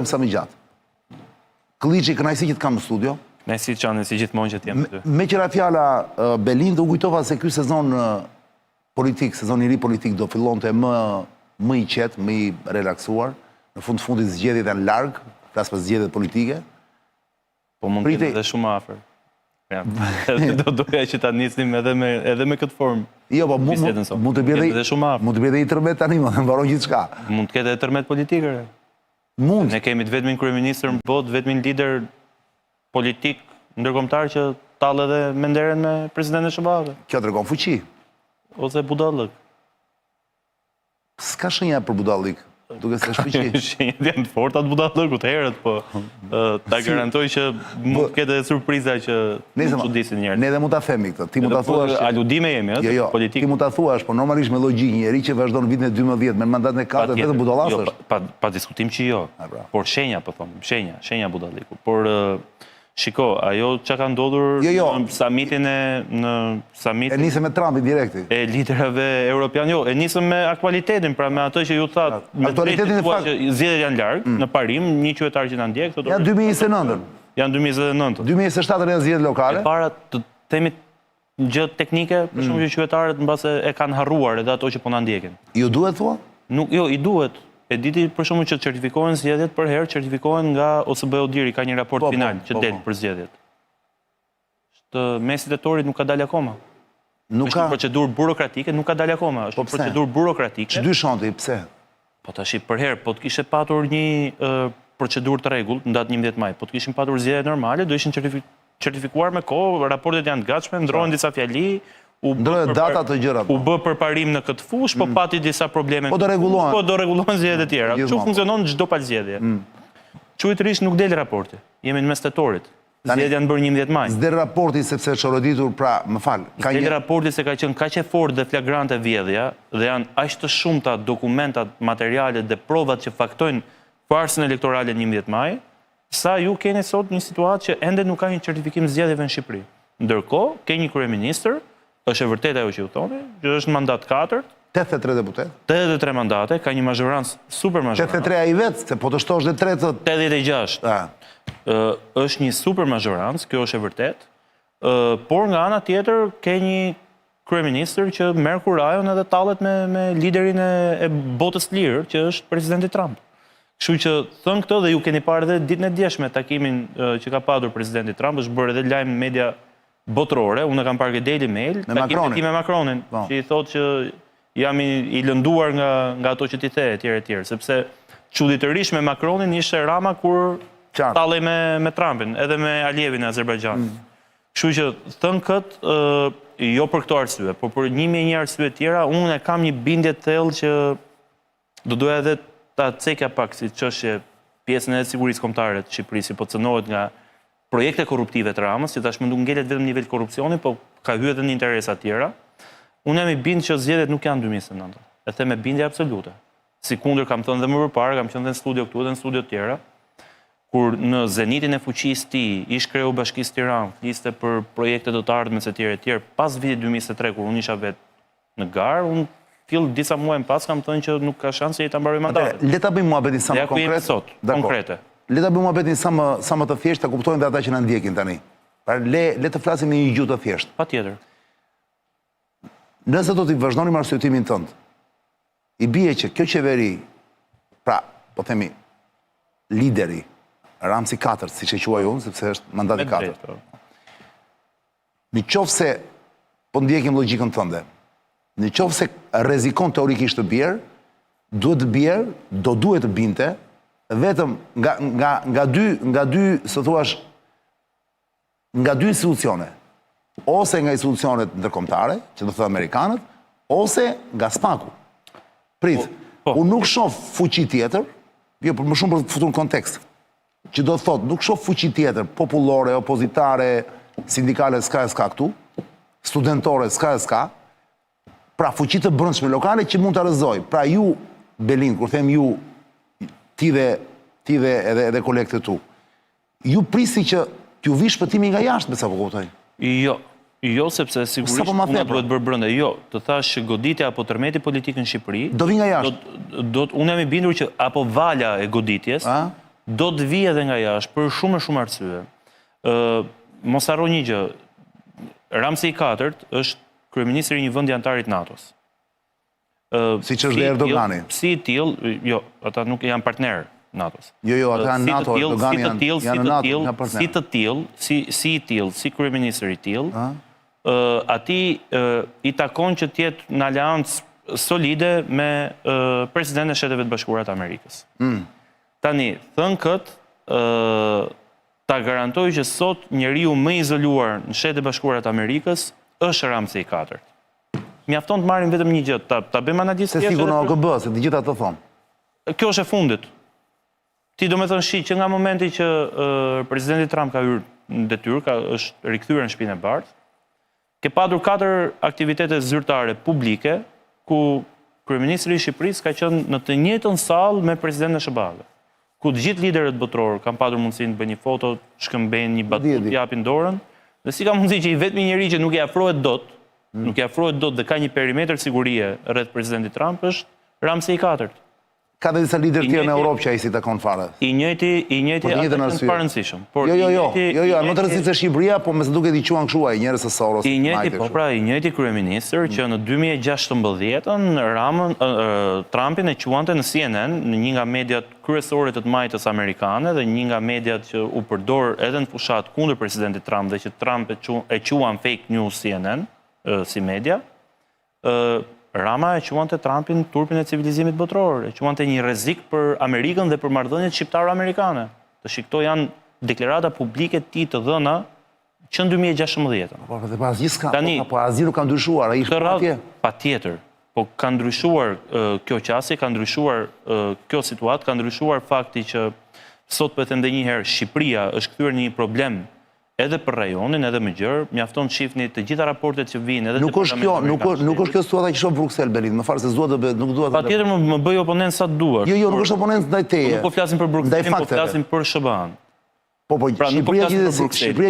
Sa më gjatë. Klliçi, kënaqësi që të kam në studio. Kënaqësi që janë si gjithmonë që të jem këtu. Me qëra fjala Belind, u kujtova se ky sezon politik, sezon i ri politik do fillonte më i qetë, më i relaksuar. Në fundit zgjedhjet janë larg, flas për zgjedhjet politike. Po mund të jetë edhe shumë afër. Do doja që ta nisnim edhe me këtë formë. Jo, po mund të bie dhe i tërmet tani, më mbaron gjithçka. Mund të ketë edhe tërmet politikëre. Mund. Ne kemi të vetmin kryeministër në botë, vetmin lider politik ndërkombëtar që tall edhe me nderen me presidentin e SBA-s. Kjo tregon fuqi. Ose budallëk. S'ka shenja për budallëk, duke se shpëqi. Shenjat janë të forta të budallëkut herët, po ta garantoj që mund të ketë edhe surpriza që çudisin njerëzit. Ne dhe mund ta themi këtë. Ti mund ta thuash. Aludime jemi, ëh, jo, politik. Ti mund ta thuash, po normalisht me logjikë një njerëz që vazhdon vitin e 12 me mandatin e 4 vetëm budallas është. Pa diskutim që jo. Por shenja, po them, shenja budalliku. Por shiko, ajo që ka ndodhur në summitin E nisëm me Trumpin direkti. E liderave europian, jo, e nisëm me aktualitetin, pra me atë që ju thatë, me drejtë të thua që zgjedhjet janë larg, në parim, një qytetar që na ndjek, janë 2029. Janë 2029. 2027 janë zgjedhjet lokale. E para të themi gjë teknike, për shkak që qytetarët mbase e kanë harruar edhe ato që po na ndjekin. Ju duhet thua? Nuk, jo, i duhet. E diti për shkak që certifikohen zgjedhjet për herë, certifikohen nga OSBE Odiri, ka një raport final që del për zgjedhjet. Të mesit e torit nuk ka dalë akoma. Nuk ka procedurë burokratike, nuk ka dalë akoma. Është procedurë burokratike. Ç'dy shanti, pse? Po tash për herë, po të kishe patur një procedurë të rregullt në datë 11 maj, po të kishin patur zgjedhje normale, do ishin certifikuar me kohë, raportet janë të gatshme, ndrohen disa fjali. Ndrohet data të gjërat. U bë përparim në këtë fushë, po pati disa probleme. Po do rregullohen. Po do rregullohen zgjedhjet e tjera. Kështu funksionon çdo palëzgjedhje. Çujtërisht nuk del raporti. Jemi në mes tetorit. Zgjedhjet janë bërë 11 maj. S'del raporti sepse është çoroditur, pra, më fal. S'del raporti se ka qenë kaq e fortë dhe flagrante vjedhja dhe janë aq të shumta dokumentat, materialet dhe provat që faktojnë farsën elektorale në 11 maj, sa ju keni sot një situatë që ende nuk ka një certifikim zgjedhjeve në Shqipëri. Ndërkohë, ke një kryeministër. Është e vërtet ajo që ju thoni, që është mandat 4. 83 deputet. 83 mandate, ka një mazhorancë, super mazhorancë. 83 ai vetë, se po të shtosh dhe 3 86. Është një super mazhorancë, kjo është e vërtet. Por nga ana tjetër, ke një kryeministër që merr kurajon edhe tallet me liderin e botës lirë, që është presidenti Trump. Kështu që thën këtë dhe ju keni parë edhe ditën e djeshme takimin që ka patur presidenti Trump, është bërë edhe lajm në media botërore, unë kam parë Daily Mail, takim me Macronin, që i thotë që jam i lënduar nga ato që ti the, etj, sepse çuditërisht me Macronin ishte Rama kur tallej me Trumpin, edhe me Alievin e Azerbajxhanit. Kështu që thën këtë, jo për këto arsye, por për 1001 arsye tjera, unë e kam një bindje të thellë që do doja edhe ta cekja pak si çështje pjesën e sigurisë kombëtare të Shqipërisë, po cënohet nga projekte korruptive të Ramës, që tashmë nuk ngelet vetëm nivel korrupsioni, po ka hyrë edhe në interesa tjera. Unë jam i bindë që zgjedhjet nuk janë 2029. E them me bindje absolute. Sikundër kam thënë dhe më përpara, kam qenë dhe në studio këtu dhe në studio tjera, kur në zenitin e fuqisë ti, ish kreu Bashkisë Tiranë, fliste për projekte do të ardhmes etj, pas vitit 2023, kur unë isha vetë në garë, unë fill disa muaj më pas kam thënë që nuk ka shanse ta mbaroj mandatin. Le ta bëjmë muhabetin sa më konkrete. Le ta bëjmë muhabetin sa më të thjeshtë, ta kuptojnë dhe ata që na ndjekin tani. Pra le të flasim në një gjuhë të thjeshtë. Patjetër. Nëse do të vazhdoni me arsyetimin tënd, i bie që kjo qeveri, pra, po themi, lideri, Ramsi 4, siç e quaj unë, sepse është mandati 4. Në qoftë se po ndjekim logjikën tënde, në qoftë se rrezikon teorikisht të bjerë, do duhet të binte vetëm nga dy, së thuash, nga dy institucione, ose nga institucionet ndërkombëtare, që do thotë amerikanët, ose nga SPAK-u. Prit, unë nuk shoh fuqi tjetër, jo, për më shumë për të futur në kontekst, që do thotë, nuk shoh fuqi tjetër, popullore, opozitare, sindikale, s'ka këtu, studentore, s'ka, pra fuqi të brendshme lokale që mund të rrëzoj. Pra ju, Belind, kur them ju, ti dhe edhe kolegët e tu, ju prisi që t'ju vi shpëtimi nga jashtë, me sa po kuptoj? Jo, sepse sigurisht unë duhet bërë brenda. Jo, të thash që goditja apo tërmeti politik në Shqipëri do vi nga jashtë. Unë jam i bindur që apo vala e goditjes do të vijë edhe nga jashtë për shumë arsye. Mos harro një gjë, Ramsi IV është kryeministri i një vendi antarit NATO-s. Siç është dhe Erdogani. Si i tillë, jo, ata nuk janë partner NATO-s. Jo, ata janë NATO, Erdogani janë NATO, si të tillë, si kryeministër i tillë, atij i takon që të jetë në aleancë solide me presidentin e Shtetet Bashkuara të Amerikës. Tani, thënë këtë, ta garantoj që sot njeriu më izoluar në Shtetet Bashkuara të Amerikës është Ramsi IV. Mjafton të marrim vetëm një gjë, ta bëjmë analizë. Se sigur në OKB, se të gjitha të thonë. Kjo është e fundit. Ti do me thënë shi që nga momenti që presidenti Trump ka hyrë në detyrë, është rikthyer në Shtëpinë e Bardhë, ke padur 4 aktivitete zyrtare publike ku kryeministri i Shqipërisë ka qenë në të njëjtën sallë me presidentin e SBA-s, ku të gjithë liderët botror kanë padur mundësinë të bëjnë një foto, shkëmbejnë një batut, japin dorën, dhe si ka mundësi që i vetmi njeri që nuk i afrohet dot, dhe ka një perimetër sigurie rreth presidentit Trump është Ramsi IV. Ka dhe disa lider tjerë në Europë që ai si takon fare. I njëjti atë është parëndësishëm. Jo, më të rëndësishme se Shqipëria, po me se duket i quan kështu ai njerëz së Soros. I njëjti kryeministër që në 2016 Trumpin e quante në CNN, në një nga mediat kryesore të majtës amerikane dhe një nga mediat që u përdor edhe në fushat kundër presidentit Trump dhe që Trump e quan fake news CNN si media. Rama e quante Trumpin turpin e civilizimit botror, e quante një rrezik për Amerikën dhe për marrëdhëniet shqiptaro-amerikane. Këto janë deklarata publike ti të dhëna që në 2016. Po dhe pas gjithçka, po asgjë nuk ka ndryshuar, ai është atje. Patjetër. Po ka ndryshuar kjo qasje, ka ndryshuar kjo situatë, ka ndryshuar fakti që sot po them edhe një herë Shqipëria është kthyer në një problem edhe për rajonin, edhe më gjërë, mjafton të shifni të gjitha raportet që vinë, edhe nuk është kjo situata që shoh Bruxelles, Berlin, më farë se nuk duhet... Patjetër më bëj oponent sa të duar. Jo, nuk është oponent ndaj teje. Nuk po flasim për Bruxelles, po flasim për SBA-n. Po, Shqipëria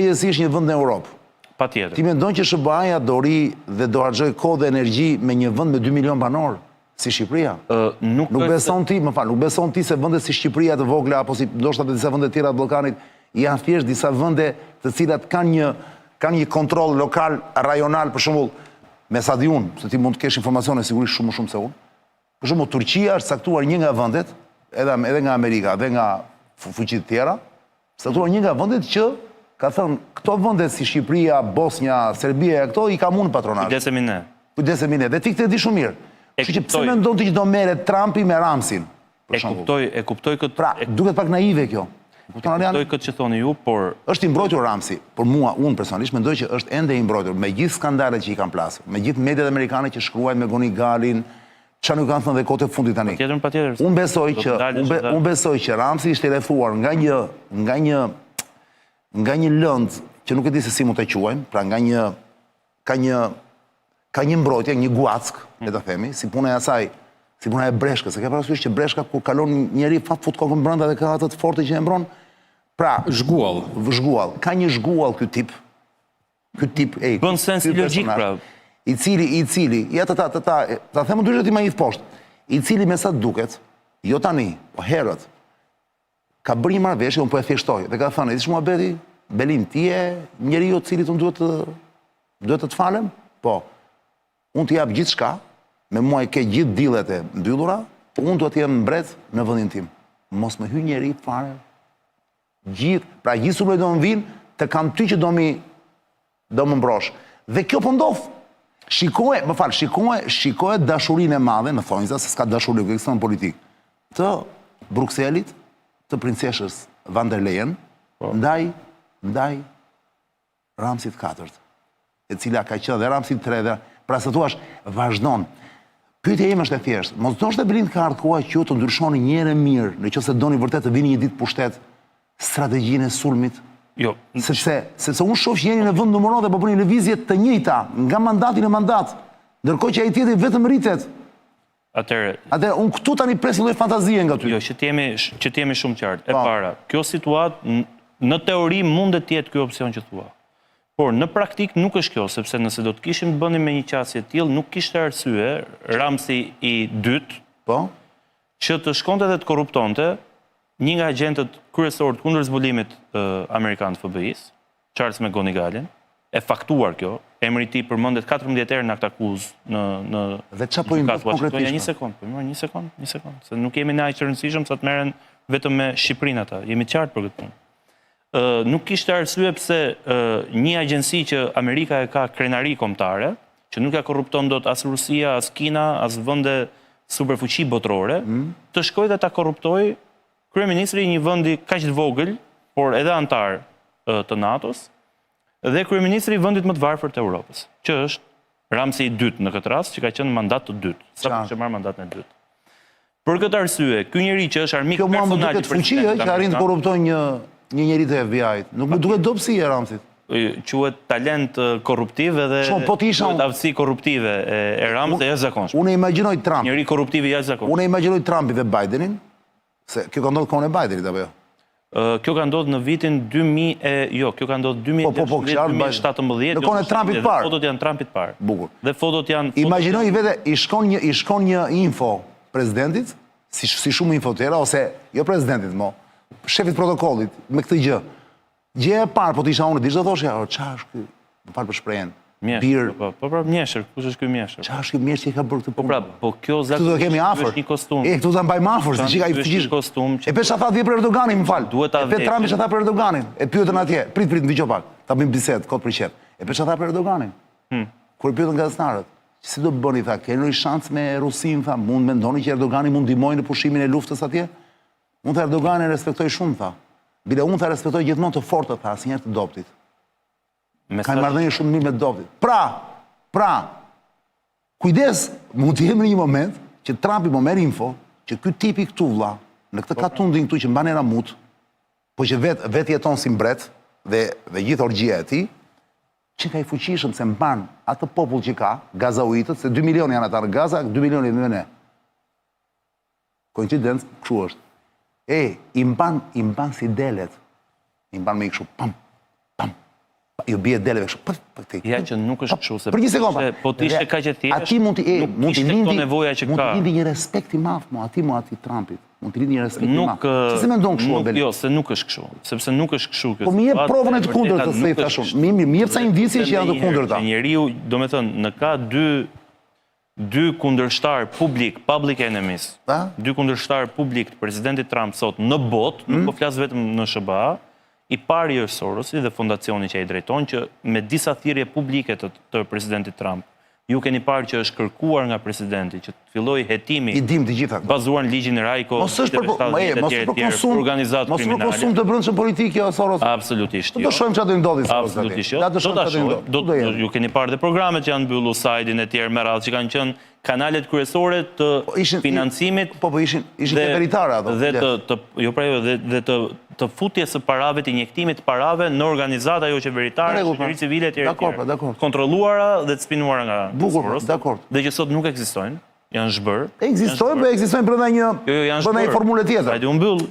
gjithësisht një vend në Europë. Patjetër. Ti mendon që SBA-ja do ri dhe do harxoj kohë dhe energji me një vend me 2 milion banor, si Shqipëria? Nuk beson ti se vendet si Shqipëria të vogla, apo si ndoshta të disa vende tjera të Ballkanit, janë thjesht disa vende të cilat kanë një kontroll lokal, rajonal, për shembull, me sa di unë, se ti mund të kesh informacione sigurisht shumë se unë. Për shembull, Turqia është caktuar një nga vendet, edhe nga Amerika, edhe nga fuqitë tjera, caktuar një nga vendet që ka thënë këto vendet si Shqipëria, Bosnia, Serbia, këto i kam unë patronazh. Kujdesemi ne. Dhe ti këtë e di shumë mirë. Kështu që pse mendon ti që do merret Trumpi me Ramsin? E kuptoj këtë. Pra, duket pak naive kjo. Kuptoj këtë që thoni ju, por... është i mbrojtur Ramsi, por mua, unë personalisht, mendoj që është ende i mbrojtur, me gjithë skandalet që i kanë plasur, me gjithë mediat amerikane që shkruajnë me Goni Galin, që nuk kanë thënë dhe kote fundit tani. Patjetër. Unë besoj që Ramsi ishte rrethuar nga një lëndë që nuk e di se si mund të quajmë, pra ka një mbrojtje, një guack, le ta themi, si puna e asaj, si puna e breshkës, se ka parasysh që breshka ku kalon njeri fut kokën brenda dhe ka atë të fortë që e mbron. Pra, zhguall. Ka një zhguall ky tip. Bën sens logjik pra. I cili, ja ta them ndryshe ti më i poshtë. I cili me sa duket, jo tani, po herët, ka bërë një marrëveshje, unë po e thjeshtoj, dhe ka thënë, "Ish muhabeti, Belin, ti je njeriu i cili unë duhet të të falem? Po. Unë të jap gjithçka, me mua i ke gjithë dillet e mbyllura, unë duhet të jem mbret në vendin tim. Mos më hyj njeri fare. Pra gjithë sulmët do më vinë, të kam ty që do më mbrosh. Dhe kjo po ndodh. Shikoje dashurinë e madhe, në thonjza, se s'ka dashuri, kjo ekstrem politik, të Brukselit, të princeshës Van der Leyen, ndaj Ramsit IV, e cila ka qenë dhe Ramsit III, pra se thuash, vazhdon. Pyetja ime është e thjeshtë. Mos ndoshta Berlin ka ardhur koha që ju të ndryshoni një herë mirë, nëse doni vërtet të vini një ditë pushtet, strategjinë e sulmit. Jo. Sepse unë shoh që jeni në vend numëron dhe po bëni lëvizje të njëjta nga mandati në mandat, ndërkohë që ai tjetri vetëm rritet. Atëherë, unë këtu tani pres një lloj fantazie nga ty. Jo, që të jemi shumë qartë. E para, kjo situatë në teori mund të jetë ky opsion që thua. Por në praktik nuk është kjo, sepse nëse do të kishim të bënim me një qasje tillë, nuk kishte arsye Ramsi i dytë që të shkonte dhe të korruptonte një nga agentët kryesorë të kundër zbulimit amerikan të FBI-s, Charles McGonigalin, e faktuar kjo, emri i tij përmendet 14 herë në akt akuz në Dhe çfarë po i ndodh konkretisht? Një sekond, se nuk jemi në aq të rëndësishëm sa të merren vetëm me Shqipërinë ata. Jemi të qartë për këtë punë. Nuk kishte arsye pse një agjenci që Amerika e ka krenari kombëtare, që nuk ja korrupton dot as Rusia, as Kina, as vende superfuqi botërore, të shkojë dhe ta korruptoi kryeministri i një vendi kaq të vogël, por edhe antar të NATO-s, dhe kryeministri i vendit më të varfër të Europës, që është Ramsi i dytë në këtë rast, që ka qenë mandat të dytë, sa që marrë mandatin e dytë. Për këtë arsye, ky njeri që është armik personal i presidentit fuqi që arrin të korruptojë një njeri të FBI-t. Nuk më duket dobësi e Ramsit. Quhet talent korruptiv edhe aftësi korruptive e Ramsit e jashtëzakonshme. Unë imagjinoj Trump. Njeri korruptiv i jashtëzakonshëm. Unë imagjinoj Trumpin dhe Bidenin, se kjo ka ndodhur kohën e Bidenit apo jo? Kjo ka ndodhur në vitin 2000 kjo ka ndodhur 2017. Në kohën e Trumpit parë. Fotot janë Trumpit parë. Bukur. Dhe fotot janë imagjinoj vete i shkon një info presidentit, si shumë info tjera ose jo presidentit, shefit protokollit me këtë gjë. Gjë e parë, po të isha unë, do thoshja, çfarë është ky? Më fal për shprehjen. Mjeshtër, po mjeshtër, kush është ky mjeshtër? Çfarë është ky mjeshtër që ka bërë këtë punë? Po kjo zakonisht është një kostum. Këtu ta mbajmë afër, se çika i fuqish. E pesha tha vjen për Erdoganin, më fal. Duhet ta vë. Trumpi çfarë tha për Erdoganin? E pyetën atje. Prit, dëgjoj pak. Ta bëjmë bisedë kot për qef. E pesha tha për Erdoganin. Kur pyetën gazetarët, si do bëni tha, keni një shans me Rusin, tha, mund mendoni që Erdogani mund ndihmojë në pushimin e luftës atje? Unë tha Erdoganin respektoj shumë, tha. Bile unë tha respektoj gjithmonë të fortë, tha, asnjëherë të dobtit. Ka marrëdhënie shumë mirë me dobtit. Pra, kujdes, mund të jemi në një moment që Trumpi më merr info që ky tipi këtu vlla, në këtë katundin këtu që mban Ramut, po që vet jeton si mbret dhe gjithë orgjia e tij, që ka i fuqishëm se mban atë popull që ka, gazauitët, se 2 milion janë ata në Gaza, 2 milion janë ne. Koincidencë, kështu është. I mban si delet. I mban me i kështu, pam. Jo bie deleve kështu. Ja që nuk është kështu, se për një sekondë. Po ti ishe kaq e thjeshtë. Ati mund të lindi një respekt i madh ati Trumpit. Mund të lindi një respekt i madh. Si mendon kështu Beli? Jo, se nuk është kështu, sepse nuk është kështu kjo. Po më jep provën e të kundërtës se i thashun. Më jep sa indicie që janë të kundërta. Njeriu, domethënë, në ka dy kundërshtar public enemies. Dy kundërshtar publik të presidentit Trump sot në botë, nuk po flas vetëm në SBA. I pari është Sorosi dhe fondacioni që ai drejton, që me disa thirrje publike të presidentit Trump, ju keni parë që është kërkuar nga presidenti që të fillojë hetimi bazuar në ligjin e Rajko, mos për konsum të brendshëm politik jo Soros. Absolutisht. Do shohim çfarë do ndodhi Soros. Absolutisht. Do ju keni parë dhe programet që janë mbyllur sajtin e tjerë me radhë që kanë qenë kanalet kryesore të financimit. Po ishin temeritare ato. Dhe të futjes së parave, të injektimit të parave në organizata jo qeveritare, qeveri civile etj. Kontrolluara dhe të spinuara nga Soros. Dhe që sot nuk ekzistojnë, janë zhbërë. Ekzistojnë brenda një formule tjetër. Hajde u mbyll.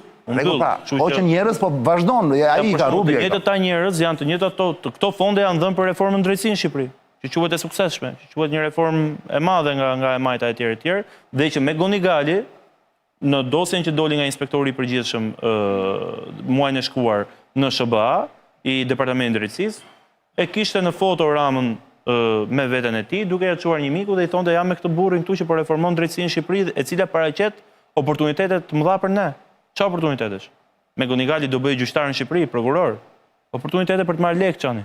O që njerëz po vazhdon, ai ka rubje. Të njëjtët ata njerëz janë të njëjtat ato, këto fonde janë dhënë për reformën drejtësi në Shqipëri, që quhet e suksesshme, që quhet një reformë e madhe nga e majta etj, dhe që me Gonigali në dosjen që doli nga inspektori i përgjithshëm muajin e shkuar në SBA i Departamentit Drejtësisë, e kishte në foto Ramën me veten e tij, duke ja çuar një miku dhe i thonte jam me këtë burrin këtu që po reformon drejtësinë në Shqipëri, e cila paraqet oportunitete të mëdha për ne. Çfarë oportunitetesh? Me Gonigali do bëj gjyqtar në Shqipëri, prokuror. Oportunitete për të marrë lekë çani.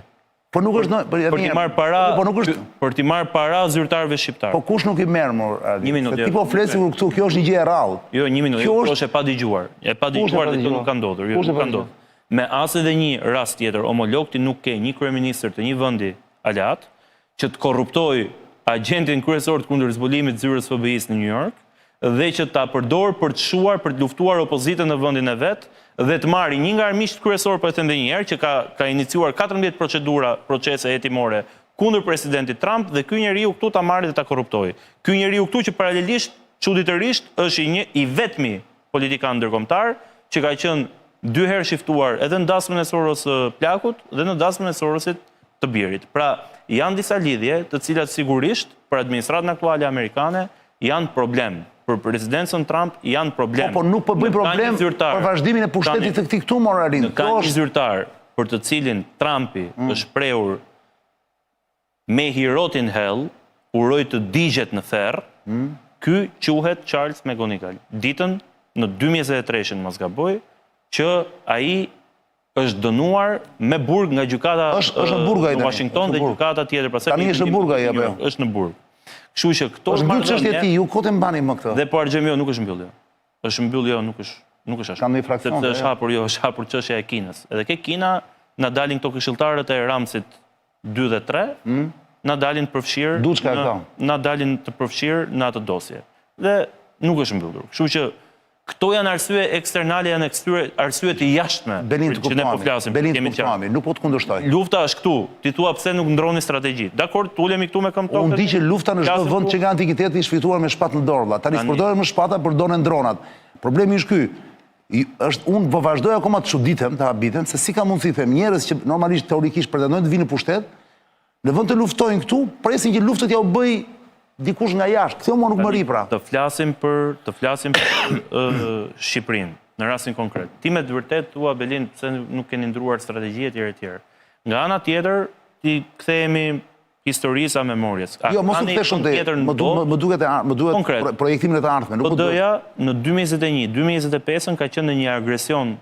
Po nuk është për t'i marrë para zyrtarëve shqiptar. Po kush nuk i merr mor? Një minutë. Ti po flesin këtu, kjo është një gjë e rrallë. Jo, një minutë. Kjo është e padëgjuar. E padëgjuar dhe kjo nuk ka ndodhur. Jo, nuk ka ndodhur. Me as edhe një rast tjetër, homolog ti nuk ke një kryeministër të një vendi aleat që të korruptoi agentin kryesor të kundërzbulimit të zyrës FBI-s në New York dhe që ta përdor për të shuar, për të luftuar opozitën në vendin e vet dhe të marrë një nga armiqtë kryesor, po e them edhe një herë, që ka iniciuar 14 procese hetimore kundër presidentit Trump dhe ky njeriu këtu ta marrë dhe ta korruptoi. Ky njeriu këtu që paralelisht, çuditërisht, është i vetmi politikan ndërkombëtar që ka qenë 2 herë shiftuar edhe në dasmën e Soros plakut dhe në dasmën e Sorosit të birit. Pra, janë disa lidhje të cilat sigurisht për administratën aktuale amerikane janë problem. për presidencën Trump janë problem. Po nuk po bëj problem për vazhdimin e pushtetit të këtij këtu moralin. Ka një zyrtar për të cilin Trumpi është shprehur me hirotin hell, uroj të digjet në therr, ky quhet Charles McGonigal. Ditën në 2023-ën mos gaboj, që ai është dënuar me burg nga gjykata në Washington dhe gjykata tjetër pastaj. Tani është në burg ai apo jo? Është në burg. Kështu që këto është mbyllë çështja e tij, ju kote mbani më këtë. Dhe po argjëmi nuk është mbyllë. Është mbyllë nuk është ashtu. Kam një fraksion. Sepse është hapur çështja e Kinës. Edhe ke Kina na dalin këto këshilltarët e Ramsit 2 dhe 3, na dalin përfshirë, na dalin të përfshirë në atë dosje. Dhe nuk është mbyllur. Kështu që këto janë arsye eksternale, janë arsye të jashtme që ne po flasim. Nuk po të kundërshtoj. Lufta është këtu. Ti thua pse nuk ndroni strategji. Dakor, ulemi këtu me këmbë tokë. Unë di që lufta në çdo vend që nga antikiteti është fituar me shpatë në dorë. Tani përdoren më shpata, përdoren dronat. Problemi është ky. Unë po vazhdoj akoma të çuditem, të habitem, se si ka mundësi them njerëz që normalisht teorikisht pretendojnë të vinë në pushtet, në vend të luftojnë këtu, presin që luftët ja u bëj dikush nga jashtë. Kjo mua nuk më ri pra. Të flasim për Shqipërinë, në rastin konkret. Ti me të vërtet thua Belin pse nuk keni ndruar strategji etj etj. Nga ana tjetër, ti kthehemi historisë a memorjes. Jo, mos u kthesh shumë, më duhet projektimin e të ardhmen. PD-ja në 2021-2025 ka qenë në një agresion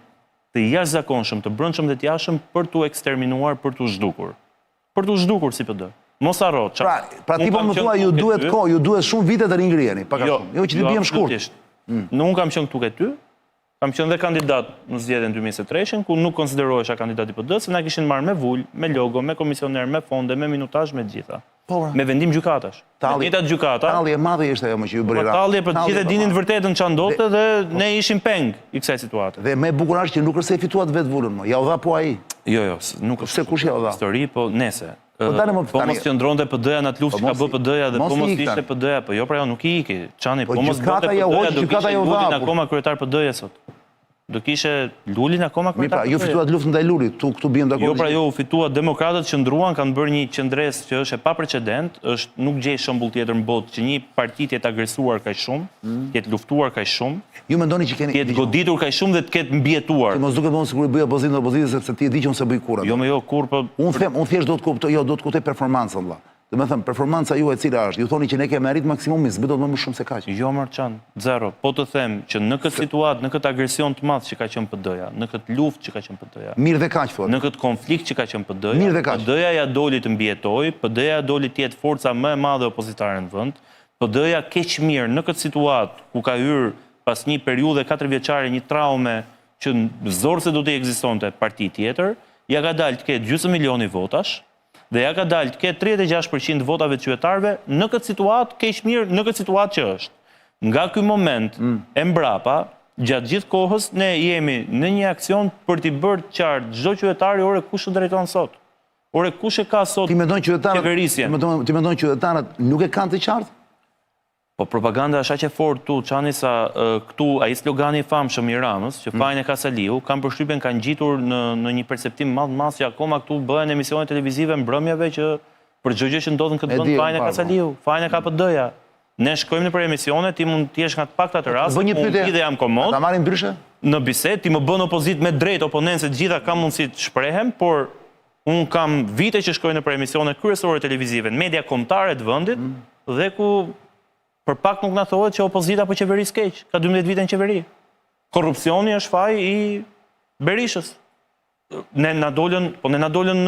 të jashtëzakonshëm, të brendshëm dhe të jashtëm për t'u eksterminuar, për t'u zhdukur. Për t'u zhdukur si PD. Mos harro. Pra ti po më thua ju duhet kohë, ju duhet shumë vite të ringriheni, pak a shumë. Jo që ti biem shkurt. Unë kam qenë këtu ke ty, kam qenë dhe kandidat në zgjedhjen 2023, ku nuk konsiderohesha kandidat i PD-s, se na kishin marrë me vul, me logo, me komisioner, me fonde, me minutazh, me gjitha. Me vendim gjykatash. Talli e madhe ishte ajo më që ju bëri ra. Talli për të gjithë dinin të vërtetën ç'a ndodhte dhe ne ishim peng i kësaj situate. Dhe më e bukur është që nuk është se fituat vetë vulën më. Ja u dha po ai. Jo, nuk është. Se kush ja u dha? Histori, po nese. Po mos qëndronte PD-ja në atë luftë që ka bë PD-ja dhe po mos ishte PD-ja, po jo pra jo nuk i iki. Çani, po mos bëte PD-ja, do kishte Lulin akoma kryetar PD-ja sot. Do kishe Lulin akoma kryetar PD-ja. Ju fituat luftën ndaj Lulit, këtu biem dakord. Jo pra jo, u fituat demokratët që ndruan, kanë bërë një qendresë që është e paprecedent, është nuk gjej shembull tjetër në botë që një parti të jetë agresuar kaq shumë, të jetë luftuar kaq shumë. Ju mendoni që keni të jetë goditur kaq shumë dhe të ketë mbijetuar. Mos duket më sikur i bëj opozitën opozitë sepse ti e di që unë se bëj kurrë. Jo, më jo kurrë, po unë thjesht do të kuptoj, do të kuptoj performancën vëlla. Do të thënë performanca juaj e cila është, ju thoni që ne kemi arrit maksimumin, s'bë do të më shumë se kaq. Jo Marçan, zero. Po të them që në këtë situatë, në këtë agresion të madh që ka qenë PD-ja, në këtë luftë që ka qenë PD-ja. Mirë dhe kaq thotë. Në këtë konflikt që ka qenë PD-ja, PD-ja ja doli të mbijetojë, PD-ja doli të jetë forca më e madhe opozitare në vend. PD-ja keq mirë në këtë situatë ku ka hyrë pas një periudhe 4 vjeçare një traume që zorse do të ekzistonte parti tjetër, ja ka dalë të ketë gjysmë milioni votash. Dhe ja ka dalë të ketë 36% votave të qytetarëve në këtë situatë keq mirë, në këtë situatë që është. Nga ky moment e mbrapa, gjatë gjithë kohës ne jemi në një aksion për t'i bërë qartë çdo qytetari ore kush u drejton sot. Ore kush e ka sot qeverisjen. Ti mendon qytetarët nuk e kanë të qartë? Po propaganda është aq e fortë tu, çani sa këtu ai slogani i famshëm i Ramës, që fajin e ka Saliu, kanë përshtypjen kanë gjitur në një perceptim madh që akoma këtu bëhen emisione televizive mbrëmjeve që për çdo gjë që ndodhen këtë vend fajin e ka Saliu, fajin e ka PD-ja. Ne shkojmë nëpër emisione, ti mund të jesh nga të pakta të raste, unë dhe jam komod. Ta marrim ndryshe? Në bisedë ti më bën opozitë me drejt, oponentë të gjitha kam mundësi të shprehem, por un kam vite që shkoj nëpër emisione kryesore televizive në media kombëtare të vendit dhe ku për pak nuk na thuhet që opozita po qeveris keq, ka 12 vite në qeveri. Korrupsioni është faji i Berishës. Ne na dolën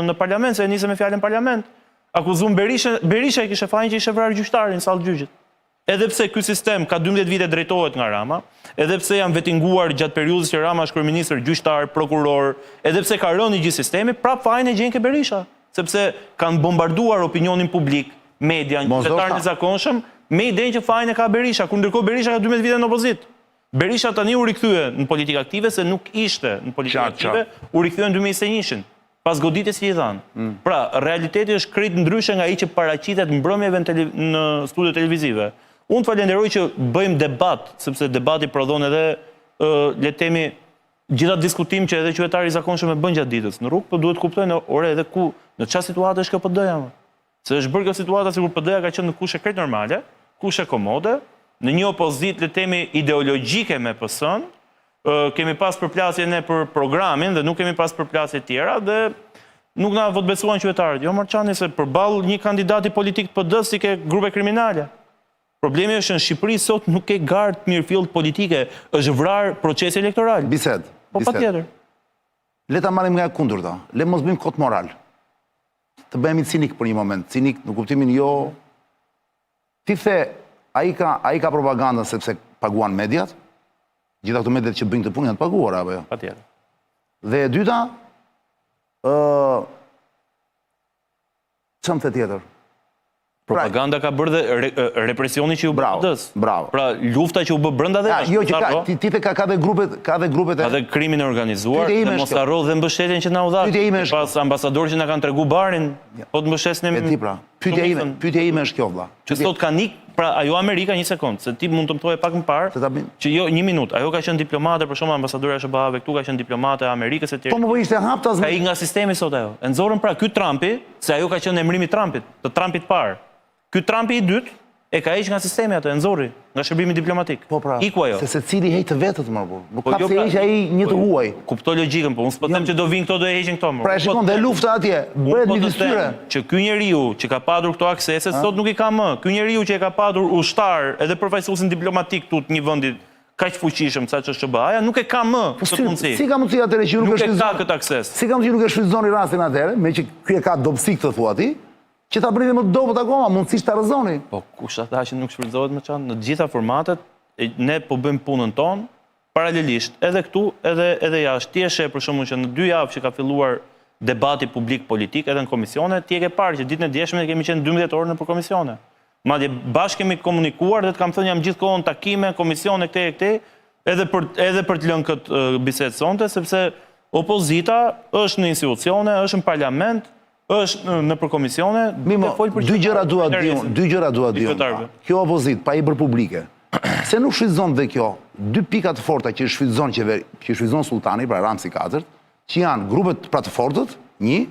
në parlament, se e nisëm me fjalën parlament. Akuzum Berisha e kishte fajin që ishte vrarë gjyqtarin në sallë gjyqit. Edhe pse ky sistem ka 12 vite drejtohet nga Rama, edhe pse janë vettinguar gjatë periudhës që Rama është kryeminist, gjyqtar, prokuror, edhe pse ka rënë gjithë sistemi, prap fajin e gjen ke Berisha, sepse kanë bombarduar opinionin publik, median, qytetarët e zakonshëm, me idenë që fajin e ka Berisha, kur ndërkohë Berisha ka 12 vite në opozitë. Berisha tani u rikthye në politikë aktive, se nuk ishte në politikë aktive, u rikthye në 2021-shin, pas goditjes që i dhanë. Pra, realiteti është krejt ndryshe nga ai që paraqitet mbrëmjeve në studio televizive. Unë të falenderoj që bëjmë debat, sepse debati prodhon edhe, le të themi, gjitha diskutim që edhe qytetarët e zakonshëm e bën gjatë ditës në rrugë, por duhet kuptojnë ore edhe ku, në çfarë situatë është kjo PD-ja. Se është bërë kjo situata sikur PD-ja ka qenë në kushte krejt normale, kushte komode, në një opozit le temi ideologjike me PS-n, kemi pas përplasje ne për programin dhe nuk kemi pas përplasje tjera dhe nuk na votbesuan qytetarët. Jo Marçani se përballë një kandidati politik të PD-s si ke grupe kriminale. Problemi është në Shqipëri sot nuk ke gardë mirëfillt politike, është vrarë procesi elektoral. Bised. Po patjetër. Le ta marrim nga e kundërta. Le mos bëjmë kot moral. Të bëhemi cinik për një moment. Cinik në kuptimin jo... Ti the, ai ka propagandën sepse paguan mediat, gjitha këto mediat që bëjnë të punë janë të paguara, apo jo? Patjetër. Dhe e dyta, ç'm the tjetër? Propaganda ka bërë dhe represioni që u bë PD-s. Bravo. Pra lufta që u bë brenda dhe Jo, që ti the ka dhe grupet ka dhe krimin e organizuar dhe mos harro dhe mbështetjen që na u dha. Pas ambasadorë që na kanë tregu barin, po të mbështesnim. E di pra. Pyetja ime është kjo vëlla. Që sot ka nik, pra ajo Amerika një sekond, se ti mund të më thoje pak më parë, që jo një minutë, ajo ka qenë diplomate, për shembull ambasadorja e SBA-ve këtu ka qenë diplomate e Amerikës e tjerë. Po më ishte haptas. Ka i nga sistemi sot ajo. E nxorën pra ky Trumpi, se ajo ka qenë emrimi Trumpit, të Trumpit parë. Ky Trumpi i dytë e ka heq nga sistemi atë, e nxorri nga shërbimi diplomatik. Po pra. Iku ajo. Se secili heq të vetët më burr. Nuk ka se heq ai një të huaj. Kuptoj logjikën, po unë s'po them që do vinë këto do e heqin këto më. Pra shikon dhe lufta atje, bëhet midis tyre. Që ky njeriu që ka padur këto aksese sot nuk i ka më. Ky njeriu që e ka padur ushtar edhe përfaqësuesin diplomatik këtu të një vendi kaq fuqishëm sa ç'është SBA-ja, nuk e ka më këtë mundësi. Si ka mundësi atëre që nuk e shfrytëzon këtë akses? Si ka mundësi nuk e shfrytëzoni rastin atëre, me që ky e ka dobësi këtë thua ti? Që ta bëni më të dobët akoma, mundësisht ta rrezoni. Po kush ata që nuk shfrytëzohet më çan, në të gjitha formatet ne po bëjmë punën tonë paralelisht, edhe këtu, edhe jashtë. Ti e sheh për shkakun që në 2 javë që ka filluar debati publik politik edhe në komisione, ti e ke parë që ditën e djeshme kemi qenë 12 orë nëpër komisione. Madje bashkë kemi komunikuar dhe të kam thënë jam gjithkohon takime, komisione këtej, edhe për të lënë këtë bisedë sonte, sepse opozita është në institucione, është në parlament, është në përkomisione, dy gjëra dua diun. Kjo opozit, pa i bërë publike. Se nuk shfrytëzon dhe kjo, 2 pika të forta që shfrytëzon sultani, pra Ramsi 4, që janë grupet pra të fortët, një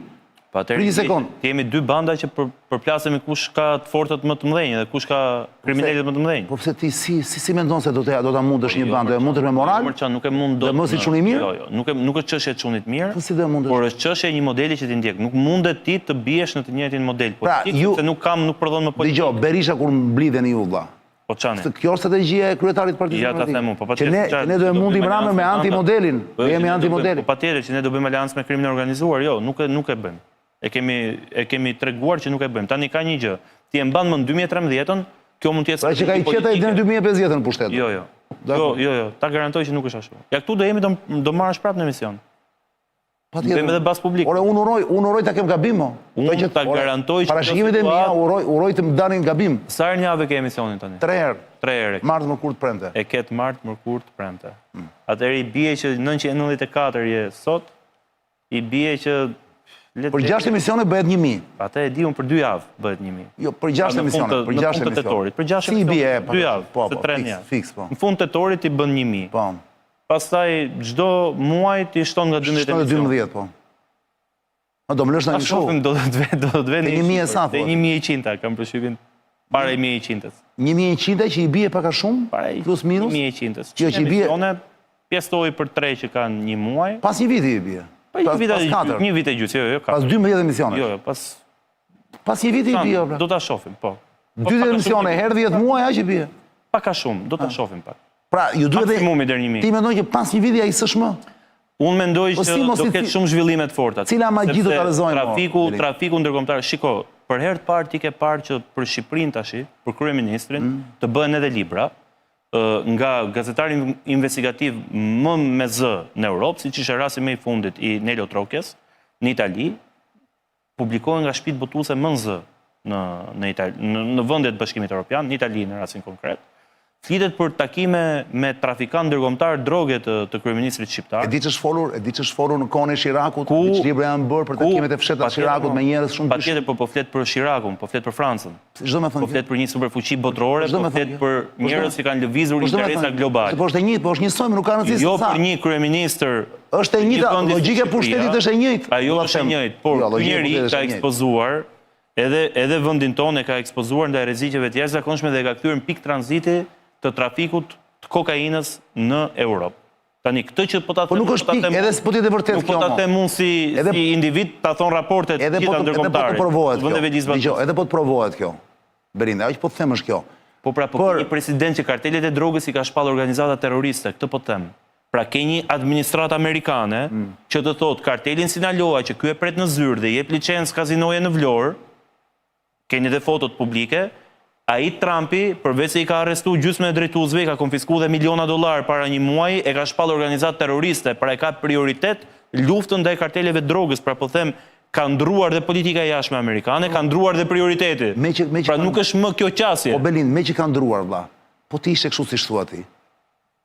kemi 2 banda që përplasemi kush ka të fortët më të mëdhenj dhe kush ka kriminalet më të mëdhenj. Po pse ti si mendon se do ta mundesh një bandë, e mundesh me moral? Nuk e mund do. Dhe mos i çuni mirë? Jo, nuk është çështje e çunit mirë. Po si do mundesh? Por është çështje e një modeli që ti ndjek. Nuk mundet ti të biesh në të njëjtin model politik, se nuk prodhon më politik. Dgjoj, Berisha kur mblidheni ju vëlla. Po çani. Kjo është strategjia e kryetarit të Partisë Demokratike. Ja ta them unë, po patjetër. Ne do e mundim Ramën me antimodelin. Ne jemi antimodelin. Po patjetër që ne do bëjmë aleancë me krimin e organizuar. Jo, nuk e bëjmë. E kemi treguar që nuk e bëjmë. Tani ka një gjë. Ti e mban më në 2013-ën, kjo mund të jetë. Pra që ka i qeta i deri në 2050-ën pushtet. Jo, ta garantoj që nuk është ashtu. Ja këtu do jemi do marrësh prapë në emision. Patjetër. Bëjmë edhe bas publik. Ore unë uroj ta kem gabim mo. Unë ta garantoj që parashikimet e mia uroj të më danin gabim. Sa herë në javë ke emisionin tani? 3 herë. 3 herë. Martë, mërkurt, premte. E ket martë, mërkurt, premte. Atëherë i bie që 994 je sot, i bie që për 6 emisione bëhet 1000. Atë e di unë për 2 javë bëhet 1000. Jo, për 6 emisione, për 6 emisione. Për 6 emisione, 2 javë, të 3 javë. Fiks, po. Në fund tetorit i bën 1000. Po. Pastaj çdo muaj ti shton nga 12 emisione. Shton 12, po. Do më lësh në një show. Do të vend 1000 e sa, po. 1100 kam përshtypjen. Para 1100-s. 1100 që i bie pak a shumë, plus minus. 1100-s. Që i bie pjestoi për 3 që kanë një muaj. Pas një viti i bie. Një vit e gjysmë, jo, pas 12 emisione. Jo, pas një vit i bie. Do ta shohim, po. 2 emisione herë 10 muaj aq i bie. Pak a shumë, do ta shohim pak. Pra, ju duhet maksimumi deri 1000. Ti mendon që pas një viti ai s'është më? Unë mendoj që do ketë shumë zhvillime të forta. Cila magji do ta rrezojmë? Trafiku ndërkombëtar, shiko, për herë të parë ti ke parë që për Shqipërinë tash, për kryeministrin, të bëhen edhe libra nga gazetari investigativ më me zë në Europë, siç ishte rasti më i fundit i Nelo Trokjes në Itali, publikohen nga shtëpitë botuese më në zë në vendet e Bashkimit Evropian, në Itali në rastin konkret. Flitet për takime me trafikant ndërkombëtar droge të kryeministrit shqiptar. E di ç'është folur në kohën e Shirakut, që libra janë bërë për takimet e fshehta të Shirakut me njerëz shumë të Patjetër, po flet për Shirakun, po flet për Francën. Ç'do të thonë? Po flet për një superfuqi botërore, po flet për njerëz që kanë lëvizur interesa globale. Po është një sojmë, nuk ka rëndësi. Jo për një kryeministër. Është e njëjta, logjika e pushtetit është e njëjtë. Ajo është e njëjtë, por ky njeri ka ekspozuar edhe vendin tonë ka ekspozuar ndaj rreziqeve të jashtëzakonshme dhe ka kthyer në pikë tranziti të trafikut të kokainës në Europë. Tani, këtë që po ta them... Po nuk është pikë, edhe s'po t'jetë vërtet kjo. Nuk po ta them unë si individ, ta thonë raportet gjitha ndërkombëtare. Edhe po të provohet kjo. Berinde, ajo që po të them është kjo. Po pra, po një president që kartelet e drogës i ka shpallë organizata terroriste, këtë po të them. Pra, ke një administratë amerikane që të thotë kartelin Sinaloa që ky e pret në zyrë dhe jep licencë kazinoje në Vlorë, keni dhe fotot publike, ai Trumpi, përveç se i ka arrestu gjysmën e drejtuesve, ka konfiskuar dhe miliona dollar para një muaji, e ka shpallë organizatë terroriste, pra e ka prioritet luftën ndaj karteleve drogës, pra po them, ka ndruar dhe politika jashtme amerikane, ka ndruar dhe prioriteti. Pra nuk është më kjo qasje. Po Belind, me që ka ndruar, vlla, po ti ishe kështu si thua ti.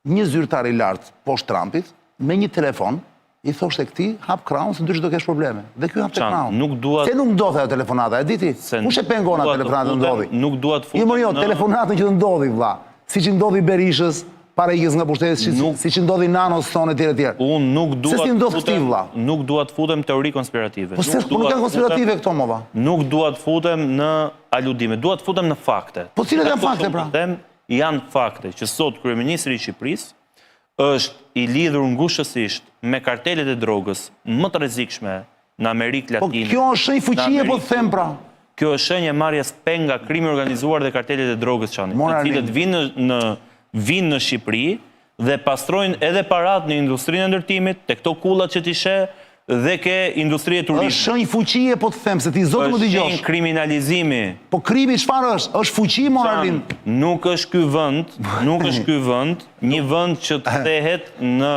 Një zyrtar i lartë poshtë Trumpit, me një telefon, i thoshte këti, hap kraun, se ndryshë do kesh probleme. Dhe kjo hap të kraun. Se nuk ndodhe ajo telefonata, e diti? Kush e pengon atë telefonata të ndodhi? Nuk duat futem Jo, telefonatën që të ndodhi, vlla. Si që ndodhi Berishës, para ikës nga pushtetit, si që ndodhi Nanos, thonë e tjere. Unë nuk duat futem teori konspirative. Po nuk janë konspirative këto, mova? Nuk duat futem në aludime, duat futem në fakte. Po cilët janë fakte, pra? Janë fakte që sot kryeministri i Shqipërisë është i lidhur ngushësisht me kartelet e drogës më të rrezikshme në Amerikë Latine. Po kjo është shenjë fuqie, po të them pra. Kjo është shenjë e marrjes peng nga krimi organizuar dhe kartelet e drogës çani, të cilët vinë në Shqipëri dhe pastrojnë edhe parat në industrinë e ndërtimit, te këto kullat që ti sheh, dhe ke industri e turizmit. Është shenjë fuqie, po të them, se ti zotë më dëgjosh. Është shenjë kriminalizimi. Po krimi çfarë është? Është fuqi, Moralin. Nuk është ky vend, një vend që të kthehet në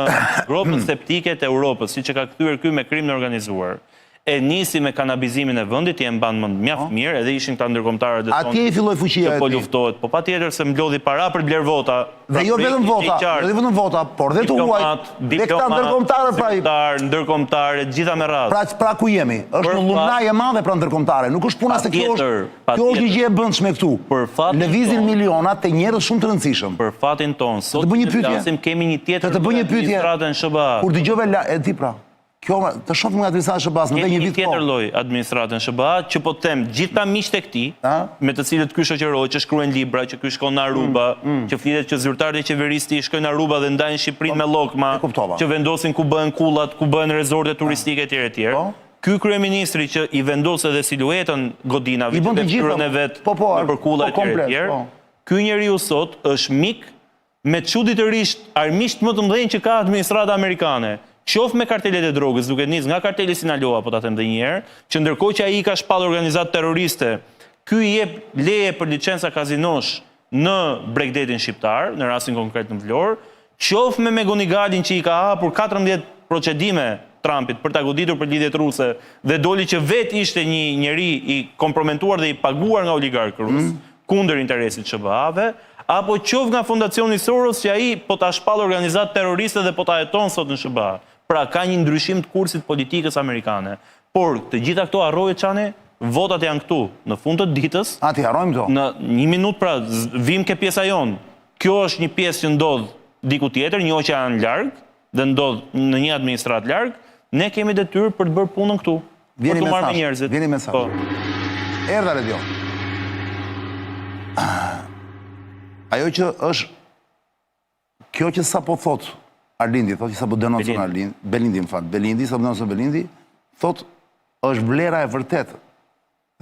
gropën septike të Europës, siç e ka kthyer ky me krimin e organizuar. E nisi me kanabizimin e vendit, e mban mend mjaft mirë, edhe ishin këta ndërkombëtarët dhe atje i filloi fuqia e tij. Po luftohet, po patjetër se mblodhi para për bler vota. Dhe jo vetëm vota, por dhe të huaj. Dhe këta ndërkombëtarë pra ndërkombëtarë, gjitha me radhë. Pra ku jemi? Është një lumnaj e madhe pra ndërkombëtare. Nuk është puna se kjo është një gjë e bëndshme këtu. Lëvizin miliona te njerëz shumë të rëndësishëm. Për fatin ton, sot flasim kemi një tjetër administratën SBA. Kur dëgjove e di pra. Kjo të shohim nga administrata SBA-s në një vit kohë. Tjetër lloj administratën SBA që po them gjithta miqtë e këtij, me të cilët ky shoqërohet, që shkruajnë libra, që ky shkon në Aruba, që flitet që zyrtarët e qeverisë shkojnë në Aruba dhe ndajnë Shqipërinë me llokma, që vendosin ku bëhen kullat, ku bëhen rezorte turistike etj. Ky kryeministri që i vendos edhe siluetën godinave, që detyrën e vet për kulla etj. Ky njeriu sot është mik me çuditërisht armiqt më të mëdhenj që ka administrata amerikane. Qoftë me kartelet e drogës, duke nis nga karteli Sinaloa, po ta them edhe një herë, që ndërkohë që ai ka shpallë organizatë terroriste, ky i jep leje për licenca kazinosh në Bregdetin shqiptar, në rastin konkret në Vlorë, qoftë me Megonigalin që i ka hapur 14 procedime Trumpit për ta goditur për lidhjet ruse dhe doli që vetë ishte një njeri i komprometuar dhe i paguar nga oligarkë rus kundër interesit SBA-ve, apo qoftë nga fondacioni Soros që ai po ta shpallë organizatë terroriste dhe po ta heton sot në SBA. Pra ka një ndryshim të kursit politikës amerikane. Por të gjitha këto harroje çani, votat janë këtu në fund të ditës. A ti harrojmë këto? Në një minutë pra vim ke pjesa jon. Kjo është një pjesë që ndodh diku tjetër, një oqean larg dhe ndodh në një administratë larg. Ne kemi detyrë për të bërë punën këtu. Vjeni mesazh. Erdha Radio. Ajo që është, kjo që sa po thot Arlindi, thot që sa po denoncon Arlindi, Belindi, sa po denoncon Belindi, thot është vlera e vërtet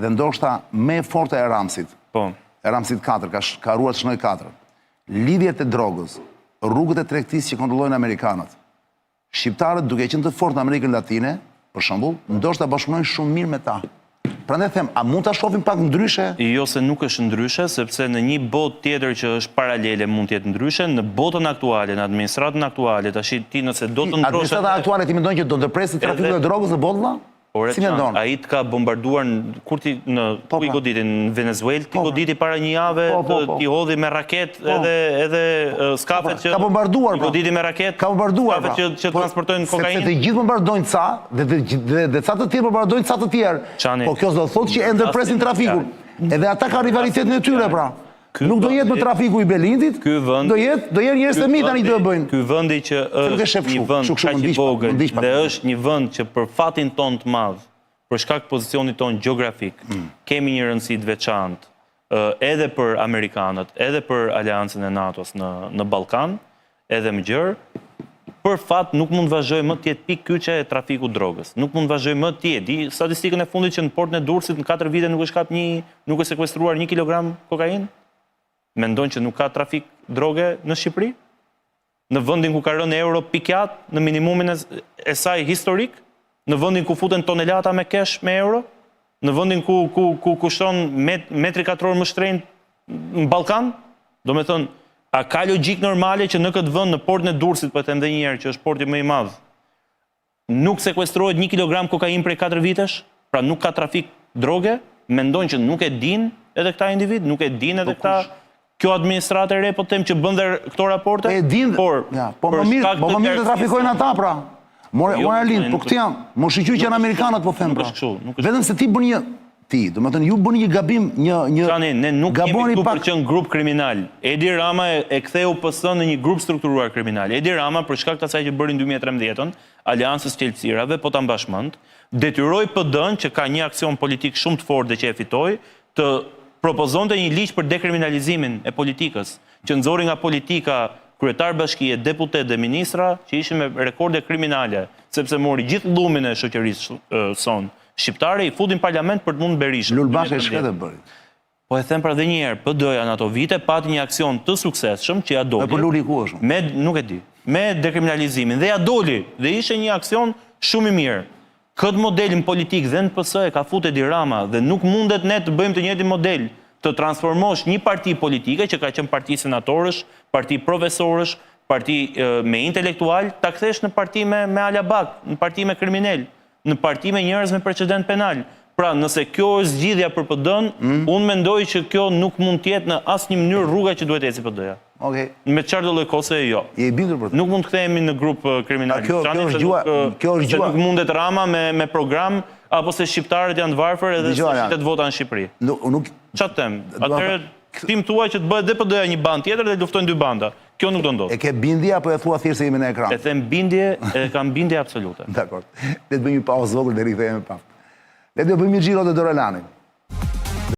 dhe ndoshta me forta e Ramsit. E Ramsit 4, ka ruar të shnoj 4. Lidhjet e drogës, rrugët e tregtisë që kontrollojnë amerikanët. Shqiptarët duke qenë të fortë në Amerikën Latine, për shembull, ndoshta bashkëpunojnë shumë mirë me ta. Prandaj them, a mund ta shohim pak ndryshe? Jo se nuk është ndryshe, sepse në një botë tjetër që është paralele mund të jetë ndryshe, në botën aktuale, në administratën aktuale, tash ti nëse do të ndroshet. Administrata aktuale ti mendon që do të ndërpresë trafikun e drogës në botë vëlla? Si mendon? Ai të ka bombarduar kur ti në ku i goditi në Venezuelë, ti goditi para një jave, ti hodhi me raket edhe skafet që ka bombarduar, goditi me raket. Ka bombarduar skafet që transportojnë kokainë. Sepse të gjithë bombardojnë ca dhe ca të tjerë bombardojnë ca të tjerë. Po kjo do thotë që e ndërpresin trafikun. Edhe ata kanë rivalitetin e tyre pra. Nuk do jetë më trafiku i Belindit, do jetë njerëz të mi tani do e bëjnë. Ky vendi që është një vend kaq i vogël dhe është një vend që për fatin ton të madh, për shkak të pozicionit ton gjeografik, kemi një rëndësi të veçantë edhe për Amerikanët, edhe për Aleancën e NATO-s në Ballkan, edhe më gjërë, për fat nuk mund vazhdoj më tjetë pikë kyçe e trafiku drogës. Nuk mund vazhdoj më tjetë. Di statistikën e fundit që në portën e Durrësit në 4 vite nuk është sekuestruar 1 kilogram kokainë? Mendon që nuk ka trafik droge në Shqipëri? Në vendin ku ka rënë euro pikjat në minimumin e saj historik? Në vendin ku futen tonelata me kesh me euro? Në vendin ku kushton metri katror më shtrenjtë në Ballkan? Do me thënë, a ka logjik normale që në këtë vend në portën e Durrësit, po e them edhe një herë që është porti më i madh, nuk sekuestrohet 1 kilogram kokainë prej 4 vitesh? Pra nuk ka trafik droge? Mendon që nuk e din edhe këta individ, nuk e din edhe këta kjo administratë e re, po them që bën dhe këto raporte? E din, po më mirë të trafikojnë ata pra. More Lind, po këtë janë, më shiqyr që janë Amerikanët, po them pra. Vetëm se ti bën një do me thënë, ju bëni një gabim, ne nuk jemi këtu për qenë grup kriminal. Edi Rama e ktheu PS-n në një grup strukturuar kriminal. Edi Rama, për shkak të asaj që bëri në 2013-ën, Aleancës Qelësirave, po ta mbash mend, detyroi PD-n, që ka një aksion politik shumë të fortë dhe që e fitoi, të propozonte një ligj për dekriminalizimin e politikës, që nxori nga politika kryetar bashkie, deputet dhe ministra, që ishin me rekorde kriminale, sepse mori gjithë llumin e shoqërisë son shqiptare, i futin parlament për të mund Berishën. Lulbashi e shkretë bëri. Po e them pra dhe njerë, PD-ja në ato vite pati një aksion të suksesshëm që ja doli. E për Luli ku është? Nuk e di. Me dekriminalizimin. Dhe ja doli. Dhe ishe një aksion shumë i mirë. Këtë modelin politik dhe në PS e ka futur Edi Rama dhe nuk mundet ne të bëjmë të njëjtin model, të transformosh një parti politike që ka qenë parti senatorësh, parti profesorësh, parti me intelektual, ta kthesh në parti me alabak, në parti me kriminal, në parti me njerëz me precedent penal. Pra, nëse kjo është zgjidhja për PD-n, unë mendoj që kjo nuk mund të jetë në asnjë mënyrë rruga që duhet eci PD-ja. Okej. Me çfarëdo lloj kose jo. Je i bindur për të? Nuk mund të kthehemi në grup kriminal. Kjo është gjua. Nuk mundet Rama me program apo se shqiptarët janë të varfër edhe se shitet vota në Shqipëri. Çfarë them? Atëherë kthim thua që të bëhet dhe PD-ja një band tjetër dhe luftojnë dy banda. Kjo nuk do ndodh. E ke bindje apo e thua thjesht se jemi në ekran? E them bindje, e kam bindje absolute. Dakor. Le të bëjmë një pauzë vogël dhe rikthehemi pas. Le të bëjmë një xhiro të Dorelani.